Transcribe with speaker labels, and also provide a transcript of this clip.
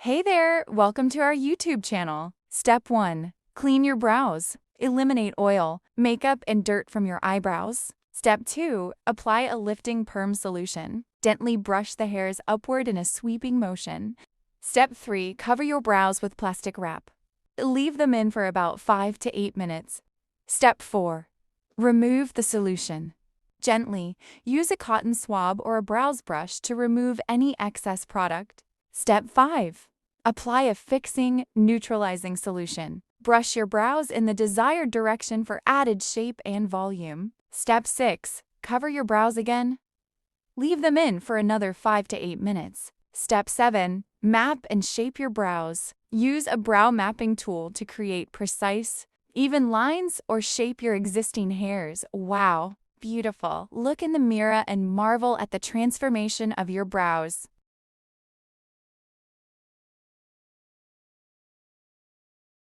Speaker 1: Hey there, welcome to our YouTube channel. Step 1. Clean your brows. Eliminate oil, makeup, and dirt from your eyebrows. Step 2. Apply a lifting perm solution. Gently brush the hairs upward in a sweeping motion. Step 3. Cover your brows with plastic wrap. Leave them in for about 5 to 8 minutes. Step 4. Remove the solution. Gently, use a cotton swab or a brows brush to remove any excess product. Step 5. Apply a fixing, neutralizing solution. Brush your brows in the desired direction for added shape and volume. Step 6. Cover your brows again. Leave them in for another 5 to 8 minutes. Step 7. Map and shape your brows. Use a brow mapping tool to create precise, even lines or shape your existing hairs. Wow, beautiful. Look in the mirror and marvel at the transformation of your brows.